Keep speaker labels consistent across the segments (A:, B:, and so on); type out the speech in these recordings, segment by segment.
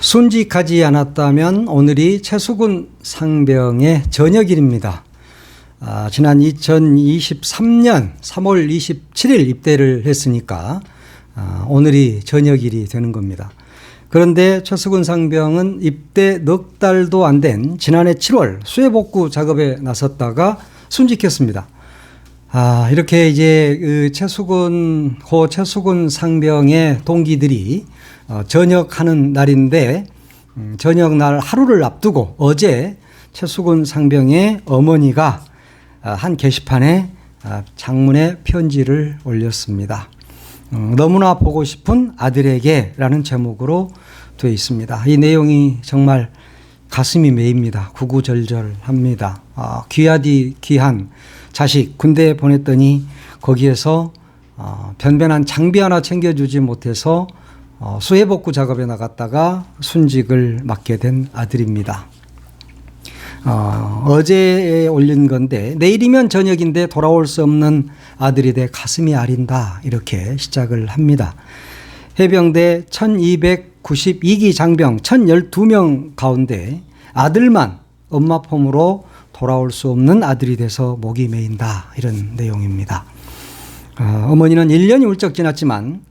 A: 순직하지 않았다면 오늘이 최수근 상병의 저녁일입니다. 지난 2023년 3월 27일 입대를 했으니까 오늘이 저녁일이 되는 겁니다. 그런데 최수근 상병은 입대 넉 달도 안 된 지난해 7월 수해복구 작업에 나섰다가 순직했습니다. 이렇게 이제 고 최수근 상병의 동기들이 전역하는 날인데 전역 날 하루를 앞두고 어제 최수근 상병의 어머니가 한 게시판에 장문의 편지를 올렸습니다. 너무나 보고 싶은 아들에게 라는 제목으로 되어 있습니다. 이 내용이 정말 가슴이 메입니다. 구구절절합니다. 귀하디 귀한 자식 군대에 보냈더니 거기에서 변변한 장비 하나 챙겨주지 못해서 수해복구 작업에 나갔다가 순직을 맞게 된 아들입니다. 어제 올린 건데 내일이면 저녁인데 돌아올 수 없는 아들이 돼 가슴이 아린다 이렇게 시작을 합니다. 해병대 1292기 장병 1012명 가운데 아들만 엄마 품으로 돌아올 수 없는 아들이 돼서 목이 메인다 이런 내용입니다. 어머니는 1년이 훌쩍 지났지만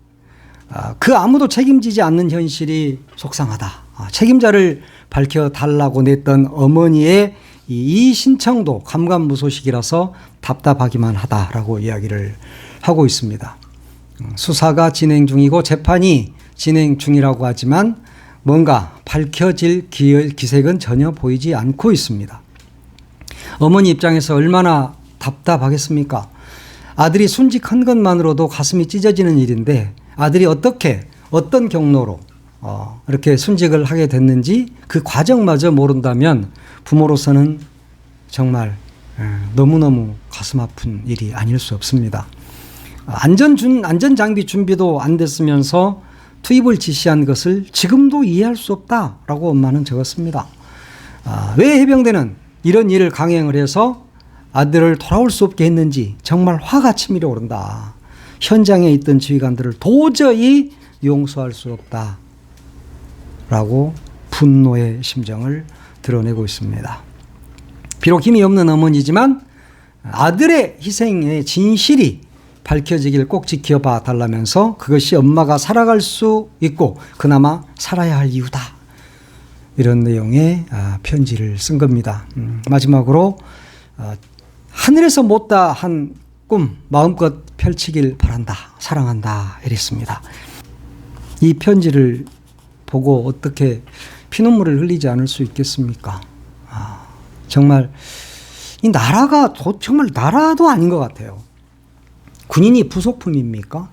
A: 그 아무도 책임지지 않는 현실이 속상하다. 책임자를 밝혀달라고 냈던 어머니의 이 신청도 감감무소식이라서 답답하기만 하다라고 이야기를 하고 있습니다. 수사가 진행 중이고 재판이 진행 중이라고 하지만 뭔가 밝혀질 기색은 전혀 보이지 않고 있습니다. 어머니 입장에서 얼마나 답답하겠습니까? 아들이 순직한 것만으로도 가슴이 찢어지는 일인데 아들이 어떤 경로로 이렇게 순직을 하게 됐는지 그 과정마저 모른다면 부모로서는 정말 너무너무 가슴 아픈 일이 아닐 수 없습니다. 안전장비 준비도 안 됐으면서 투입을 지시한 것을 지금도 이해할 수 없다라고 엄마는 적었습니다. 왜 해병대는 이런 일을 강행을 해서 아들을 돌아올 수 없게 했는지 정말 화가 치밀어 오른다. 현장에 있던 지휘관들을 도저히 용서할 수 없다. 라고 분노의 심정을 드러내고 있습니다. 비록 힘이 없는 어머니지만 아들의 희생의 진실이 밝혀지길 꼭 지켜봐 달라면서 그것이 엄마가 살아갈 수 있고 그나마 살아야 할 이유다. 이런 내용의 편지를 쓴 겁니다. 마지막으로 하늘에서 못다 한 꿈 마음껏 펼치길 바란다. 사랑한다. 이랬습니다. 이 편지를 보고 어떻게 피눈물을 흘리지 않을 수 있겠습니까? 정말 이 나라가 정말 나라도 아닌 것 같아요. 군인이 부속품입니까?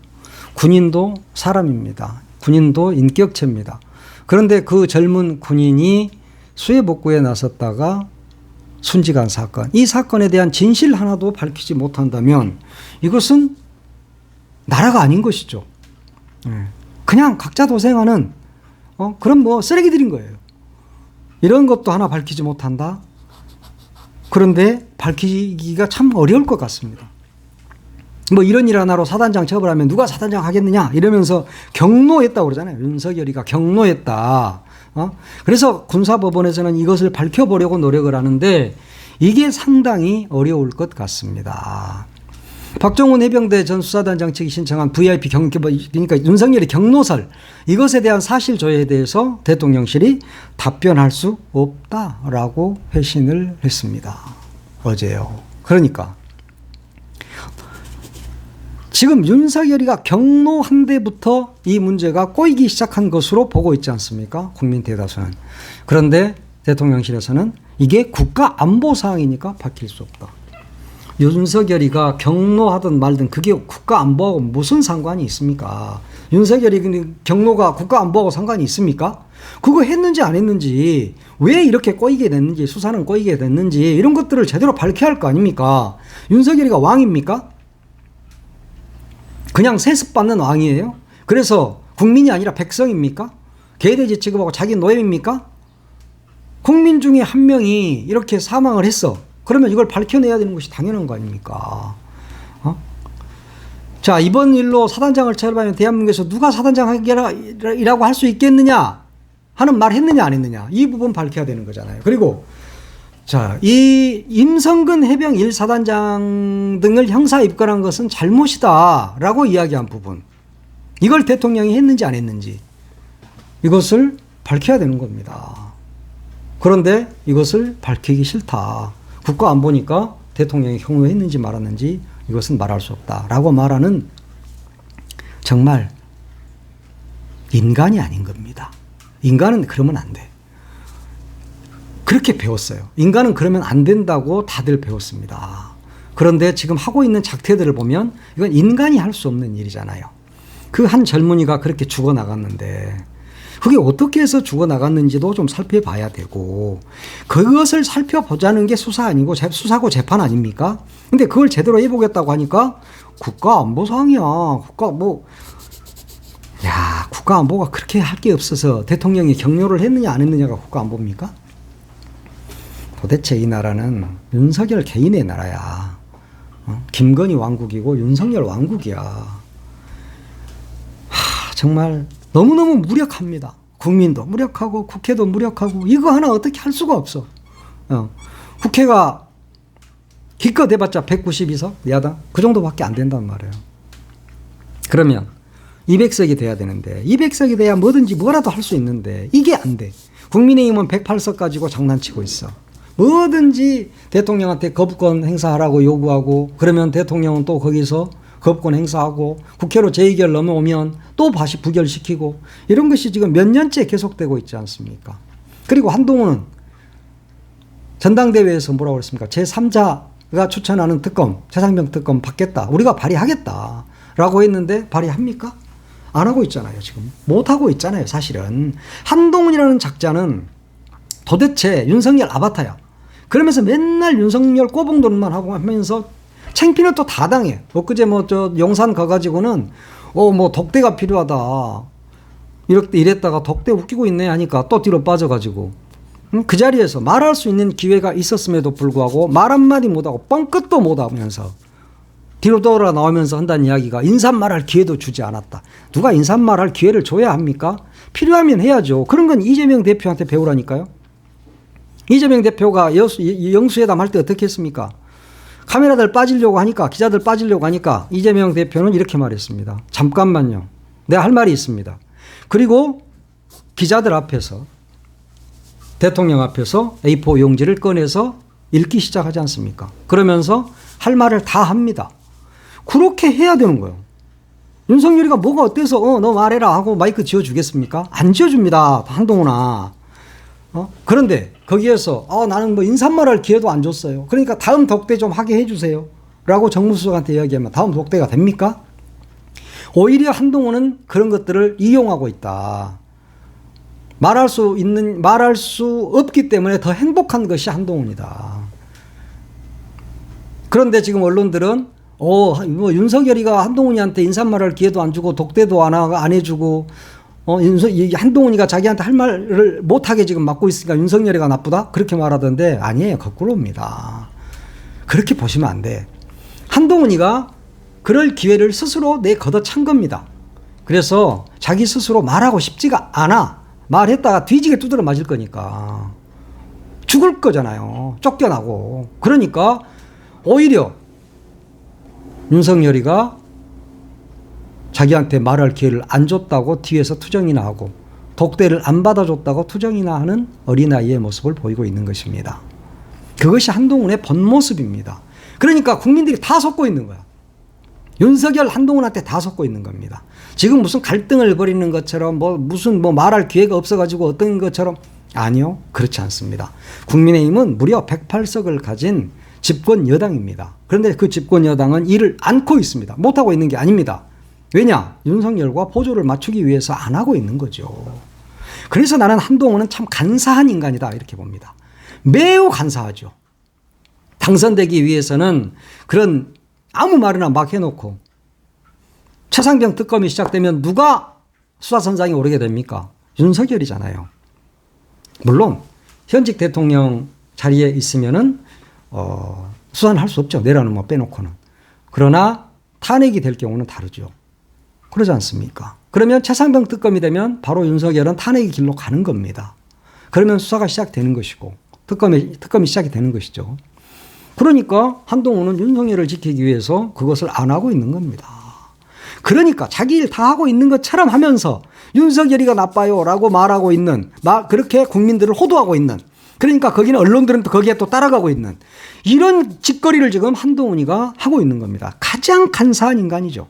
A: 군인도 사람입니다. 군인도 인격체입니다. 그런데 그 젊은 군인이 수해복구에 나섰다가 순직한 사건, 이 사건에 대한 진실 하나도 밝히지 못한다면 이것은 나라가 아닌 것이죠. 그냥 각자 도생하는 그런 쓰레기들인 거예요. 이런 것도 하나 밝히지 못한다. 그런데 밝히기가 참 어려울 것 같습니다. 이런 일 하나로 사단장 처벌하면 누가 사단장 하겠느냐 이러면서 경로했다고 그러잖아요. 윤석열이가 경로했다. 그래서 군사법원에서는 이것을 밝혀보려고 노력을 하는데 이게 상당히 어려울 것 같습니다. 박정훈 해병대 전 수사단장 측이 신청한 VIP 그러니까 윤석열의 경로설 이것에 대한 사실 조회에 대해서 대통령실이 답변할 수 없다라고 회신을 했습니다. 어제요. 그러니까 지금 윤석열이가 경로한 데부터 이 문제가 꼬이기 시작한 것으로 보고 있지 않습니까? 국민 대다수는. 그런데 대통령실에서는 이게 국가안보사항이니까 밝힐 수 없다. 윤석열이가 경로하든 말든 그게 국가안보하고 무슨 상관이 있습니까? 윤석열이 경로가 국가안보하고 상관이 있습니까? 그거 했는지 안 했는지 왜 이렇게 꼬이게 됐는지 수사는 꼬이게 됐는지 이런 것들을 제대로 밝혀야 할 거 아닙니까? 윤석열이가 왕입니까? 그냥 세습받는 왕이에요? 그래서 국민이 아니라 백성입니까? 개돼지 취급하고 자기 노예입니까? 국민 중에 한 명이 이렇게 사망을 했어. 그러면 이걸 밝혀내야 되는 것이 당연한 거 아닙니까? 자, 이번 일로 사단장을 처벌하면 대한민국에서 누가 사단장이라고 할 수 있겠느냐 하는 말 했느냐 안 했느냐 이 부분 밝혀야 되는 거잖아요. 그리고 자, 이 임성근 해병 1사단장 등을 형사 입건한 것은 잘못이다라고 이야기한 부분, 이걸 대통령이 했는지 안 했는지 이것을 밝혀야 되는 겁니다. 그런데 이것을 밝히기 싫다. 국가안보니까 대통령이 형로했는지 말았는지 이것은 말할 수 없다라고 말하는 정말 인간이 아닌 겁니다. 인간은 그러면 안 돼. 그렇게 배웠어요. 인간은 그러면 안 된다고 다들 배웠습니다. 그런데 지금 하고 있는 작태들을 보면 이건 인간이 할 수 없는 일이잖아요. 그 한 젊은이가 그렇게 죽어나갔는데 그게 어떻게 해서 죽어나갔는지도 좀 살펴봐야 되고, 그것을 살펴보자는 게 수사 아니고 수사고 재판 아닙니까? 근데 그걸 제대로 해보겠다고 하니까 국가안보상이야. 국가안보가 그렇게 할 게 없어서 대통령이 격려를 했느냐 안 했느냐가 국가안보입니까? 도대체 이 나라는 윤석열 개인의 나라야. 김건희 왕국이고 윤석열 왕국이야. 정말 너무너무 무력합니다. 국민도 무력하고 국회도 무력하고 이거 하나 어떻게 할 수가 없어. 국회가 기껏 해봤자 192석 야당 그 정도밖에 안 된단 말이에요. 그러면 200석이 돼야 되는데 200석이 돼야 뭐든지 뭐라도 할 수 있는데 이게 안 돼. 국민의힘은 108석 가지고 장난치고 있어. 뭐든지 대통령한테 거부권 행사하라고 요구하고, 그러면 대통령은 또 거기서 거부권 행사하고, 국회로 재의결 넘어오면 또 다시 부결시키고, 이런 것이 지금 몇 년째 계속되고 있지 않습니까? 그리고 한동훈은 전당대회에서 뭐라고 그랬습니까? 제3자가 추천하는 특검, 최상병 특검 받겠다. 우리가 발의하겠다. 라고 했는데 발의합니까? 안 하고 있잖아요, 지금. 못 하고 있잖아요, 사실은. 한동훈이라는 작자는 도대체 윤석열 아바타야. 그러면서 맨날 윤석열 꼬봉노릇만 하고 하면서 창피는 또 다 당해. 엊그제 용산 가가지고는 독대가 필요하다. 이랬다가 독대 웃기고 있네 하니까 또 뒤로 빠져가지고. 그 자리에서 말할 수 있는 기회가 있었음에도 불구하고 말 한마디 못하고 뻥끗도 못하면서 뒤로 돌아 나오면서 한다는 이야기가 인사말할 기회도 주지 않았다. 누가 인사말할 기회를 줘야 합니까? 필요하면 해야죠. 그런 건 이재명 대표한테 배우라니까요. 이재명 대표가 영수회담 할 때 어떻게 했습니까? 카메라들 빠지려고 하니까, 기자들 빠지려고 하니까 이재명 대표는 이렇게 말했습니다. 잠깐만요. 내가 할 말이 있습니다. 그리고 기자들 앞에서, 대통령 앞에서 A4 용지를 꺼내서 읽기 시작하지 않습니까? 그러면서 할 말을 다 합니다. 그렇게 해야 되는 거예요. 윤석열이가 뭐가 어때서 너 말해라 하고 마이크 지어주겠습니까? 안 지어줍니다. 한동훈아. 그런데 거기에서 나는 인사말할 기회도 안 줬어요. 그러니까 다음 독대 좀 하게 해주세요. 라고 정무수석한테 이야기하면 다음 독대가 됩니까? 오히려 한동훈은 그런 것들을 이용하고 있다. 말할 수 없기 때문에 더 행복한 것이 한동훈이다. 그런데 지금 언론들은 윤석열이가 한동훈이한테 인사말할 기회도 안 주고 독대도 안 해주고 한동훈이가 자기한테 할 말을 못하게 지금 막고 있으니까 윤석열이가 나쁘다? 그렇게 말하던데 아니에요. 거꾸로입니다. 그렇게 보시면 안 돼. 한동훈이가 그럴 기회를 스스로 걷어찬 겁니다. 그래서 자기 스스로 말하고 싶지가 않아. 말했다가 뒤지게 두드려 맞을 거니까. 죽을 거잖아요. 쫓겨나고. 그러니까 오히려 윤석열이가 자기한테 말할 기회를 안 줬다고 뒤에서 투정이나 하고, 독대를 안 받아줬다고 투정이나 하는 어린아이의 모습을 보이고 있는 것입니다. 그것이 한동훈의 본 모습입니다. 그러니까 국민들이 다 속고 있는 거야. 윤석열 한동훈한테 다 속고 있는 겁니다. 지금 무슨 갈등을 벌이는 것처럼 무슨 말할 기회가 없어가지고 어떤 것처럼, 아니요, 그렇지 않습니다. 국민의힘은 무려 108석을 가진 집권 여당입니다. 그런데 그 집권 여당은 이를 안고 있습니다. 못하고 있는 게 아닙니다. 왜냐? 윤석열과 보조를 맞추기 위해서 안 하고 있는 거죠. 그래서 나는 한동훈은 참 간사한 인간이다 이렇게 봅니다. 매우 간사하죠. 당선되기 위해서는 그런 아무 말이나 막 해놓고, 최상병 특검이 시작되면 누가 수사선상에 오르게 됩니까? 윤석열이잖아요. 물론 현직 대통령 자리에 있으면은 수사는 할 수 없죠. 내라는 빼놓고는. 그러나 탄핵이 될 경우는 다르죠. 그러지 않습니까? 그러면 최상병 특검이 되면 바로 윤석열은 탄핵의 길로 가는 겁니다. 그러면 수사가 시작되는 것이고 특검이 시작이 되는 것이죠. 그러니까 한동훈은 윤석열을 지키기 위해서 그것을 안 하고 있는 겁니다. 그러니까 자기 일 다 하고 있는 것처럼 하면서 윤석열이가 나빠요 라고 말하고 있는, 그렇게 국민들을 호도하고 있는, 그러니까 거기는 언론들은 또 거기에 또 따라가고 있는 이런 짓거리를 지금 한동훈이가 하고 있는 겁니다. 가장 간사한 인간이죠.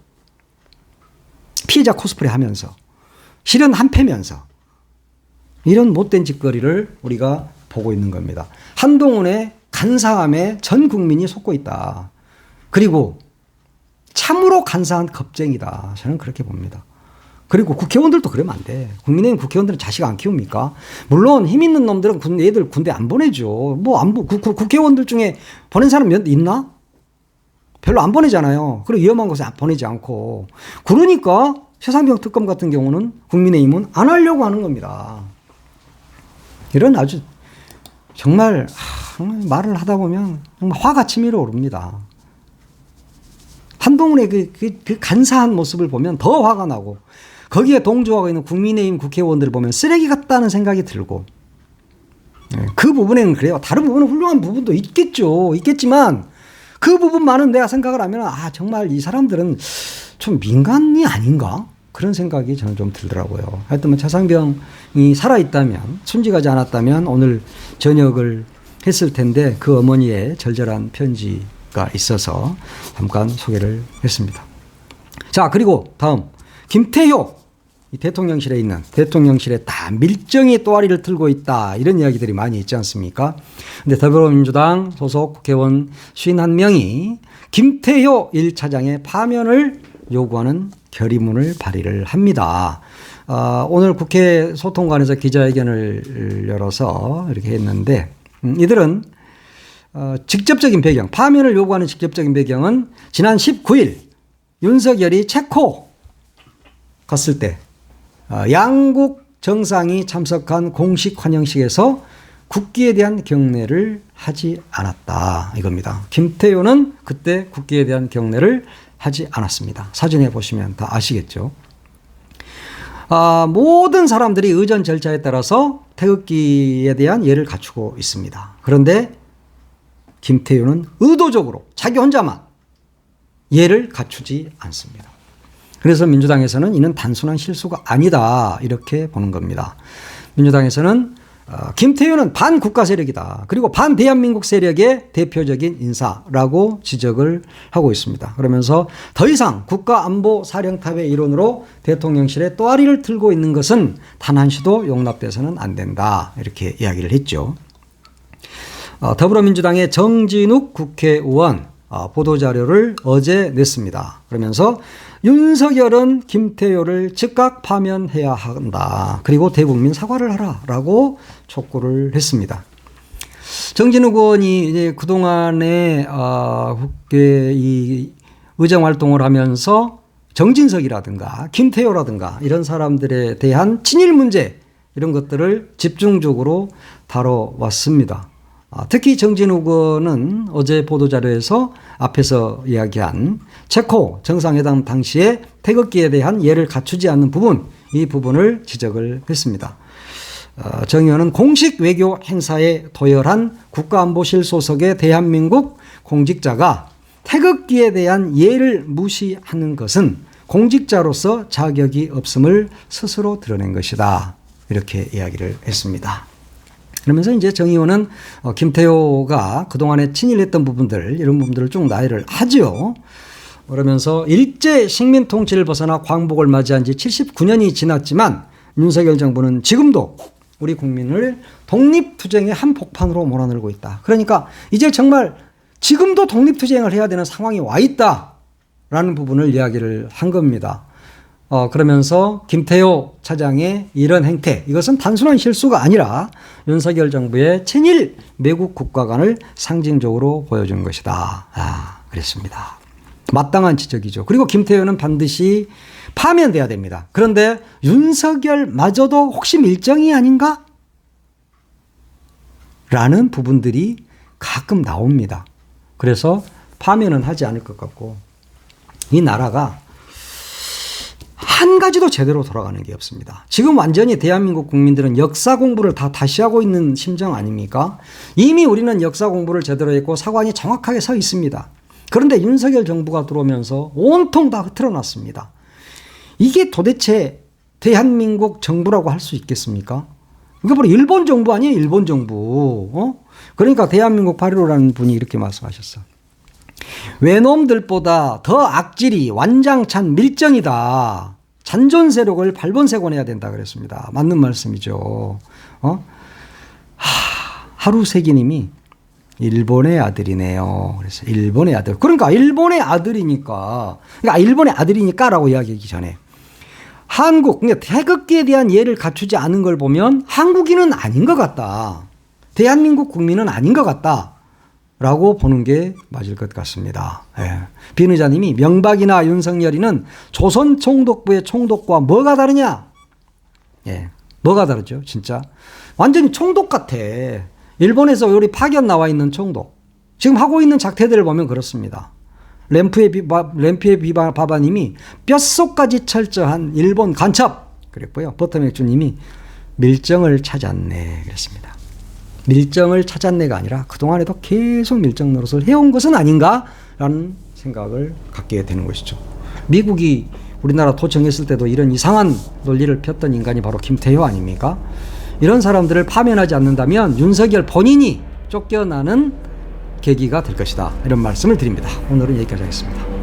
A: 피해자 코스프레 하면서 실은 한패면서 이런 못된 짓거리를 우리가 보고 있는 겁니다. 한동훈의 간사함에 전 국민이 속고 있다. 그리고 참으로 간사한 겁쟁이다. 저는 그렇게 봅니다. 그리고 국회의원들도 그러면 안 돼. 국민의힘 국회의원들은 자식 안 키웁니까? 물론 힘 있는 놈들은 얘들 군대 안 보내죠. 국회의원들 중에 보낸 사람 있나? 별로 안 보내잖아요. 그리고 위험한 곳에 보내지 않고. 그러니까 최상병 특검 같은 경우는 국민의힘은 안 하려고 하는 겁니다. 이런 아주 정말 말을 하다 보면 정말 화가 치밀어 오릅니다. 한동훈의 그 간사한 모습을 보면 더 화가 나고 거기에 동조하고 있는 국민의힘 국회의원들을 보면 쓰레기 같다는 생각이 들고 그 부분에는 그래요. 다른 부분은 훌륭한 부분도 있겠지만 그 부분만은 내가 생각을 하면 정말 이 사람들은 좀 민간이 아닌가? 그런 생각이 저는 좀 들더라고요. 하여튼 최상병이 살아있다면, 순직하지 않았다면 오늘 저녁을 했을 텐데 그 어머니의 절절한 편지가 있어서 잠깐 소개를 했습니다. 자, 그리고 다음 김태효, 이 대통령실에 있는, 대통령실에 다 밀정이 또아리를 틀고 있다, 이런 이야기들이 많이 있지 않습니까? 근데 더불어민주당 소속 국회의원 51명이 김태효 1차장의 파면을 요구하는 결의문을 발의를 합니다. 오늘 국회 소통관에서 기자회견을 열어서 이렇게 했는데 이들은 직접적인 배경, 파면을 요구하는 직접적인 배경은 지난 19일 윤석열이 체코 갔을 때 양국 정상이 참석한 공식 환영식에서 국기에 대한 경례를 하지 않았다, 이겁니다. 김태효는 그때 국기에 대한 경례를 하지 않았습니다. 사진에 보시면 다 아시겠죠. 모든 사람들이 의전 절차에 따라서 태극기에 대한 예를 갖추고 있습니다. 그런데 김태효는 의도적으로 자기 혼자만 예를 갖추지 않습니다. 그래서 민주당에서는 이는 단순한 실수가 아니다, 이렇게 보는 겁니다. 민주당에서는 김태효는 반국가 세력이다, 그리고 반대한민국 세력의 대표적인 인사라고 지적을 하고 있습니다. 그러면서 더 이상 국가안보사령탑의 일원으로 대통령실에 또아리를 틀고 있는 것은 단 한시도 용납돼서는 안 된다, 이렇게 이야기를 했죠. 더불어민주당의 정진욱 국회의원 보도자료를 어제 냈습니다. 그러면서 윤석열은 김태효를 즉각 파면해야 한다, 그리고 대국민 사과를 하라라고 촉구를 했습니다. 정진욱 의원이 이제 그동안에 국회 이 의정 활동을 하면서 정진석이라든가 김태효라든가 이런 사람들에 대한 친일 문제, 이런 것들을 집중적으로 다뤄왔습니다. 특히 정진욱 의원은 어제 보도자료에서 앞에서 이야기한 체코 정상회담 당시에 태극기에 대한 예를 갖추지 않는 부분, 이 부분을 지적을 했습니다. 정 의원은 공식 외교 행사에 도열한 국가안보실 소속의 대한민국 공직자가 태극기에 대한 예를 무시하는 것은 공직자로서 자격이 없음을 스스로 드러낸 것이다, 이렇게 이야기를 했습니다. 그러면서 이제 정 의원은 김태효가 그동안에 친일했던 부분들, 이런 부분들을 쭉 나열을 하죠. 그러면서 일제 식민 통치를 벗어나 광복을 맞이한 지 79년이 지났지만 윤석열 정부는 지금도 우리 국민을 독립투쟁의 한복판으로 몰아넣고 있다. 그러니까 이제 정말 지금도 독립투쟁을 해야 되는 상황이 와 있다라는 부분을 이야기를 한 겁니다. 그러면서 김태효 차장의 이런 행태, 이것은 단순한 실수가 아니라 윤석열 정부의 친일 매국 국가관을 상징적으로 보여준 것이다, 그랬습니다. 마땅한 지적이죠. 그리고 김태효는 반드시 파면돼야 됩니다. 그런데 윤석열마저도 혹시 밀정이 아닌가? 라는 부분들이 가끔 나옵니다. 그래서 파면은 하지 않을 것 같고, 이 나라가 한 가지도 제대로 돌아가는 게 없습니다. 지금 완전히 대한민국 국민들은 역사 공부를 다 다시 하고 있는 심정 아닙니까? 이미 우리는 역사 공부를 제대로 했고 사관이 정확하게 서 있습니다. 그런데 윤석열 정부가 들어오면서 온통 다 흐트러놨습니다. 이게 도대체 대한민국 정부라고 할 수 있겠습니까? 이거 바로 일본 정부 아니에요? 일본 정부. 그러니까 대한민국 8.15라는 분이 이렇게 말씀하셨어. 외놈들보다 더 악질이 완장찬 밀정이다. 잔존세력을 발본색원해야 된다 그랬습니다. 맞는 말씀이죠. 하루세기님이 일본의 아들이네요. 그래서 일본의 아들. 그러니까 일본의 아들이니까라고 이야기하기 전에 한국, 그러니까 태극기에 대한 예를 갖추지 않은 걸 보면 한국인은 아닌 것 같다. 대한민국 국민은 아닌 것 같다. 라고 보는 게 맞을 것 같습니다. 예. 빈 의자님이 명박이나 윤석열이는 조선 총독부의 총독과 뭐가 다르냐? 예. 뭐가 다르죠? 진짜. 완전히 총독 같아. 일본에서 우리 파견 나와 있는 총독. 지금 하고 있는 작태들을 보면 그렇습니다. 램프의 바바님이 뼛속까지 철저한 일본 간첩 그랬고요. 버터맥주님이 밀정을 찾았네 그랬습니다. 밀정을 찾았네가 아니라 그동안에도 계속 밀정 노릇을 해온 것은 아닌가라는 생각을 갖게 되는 것이죠. 미국이 우리나라 토청했을 때도 이런 이상한 논리를 폈던 인간이 바로 김태효 아닙니까? 이런 사람들을 파면하지 않는다면 윤석열 본인이 쫓겨나는 계기가 될 것이다. 이런 말씀을 드립니다. 오늘은 여기까지 하겠습니다.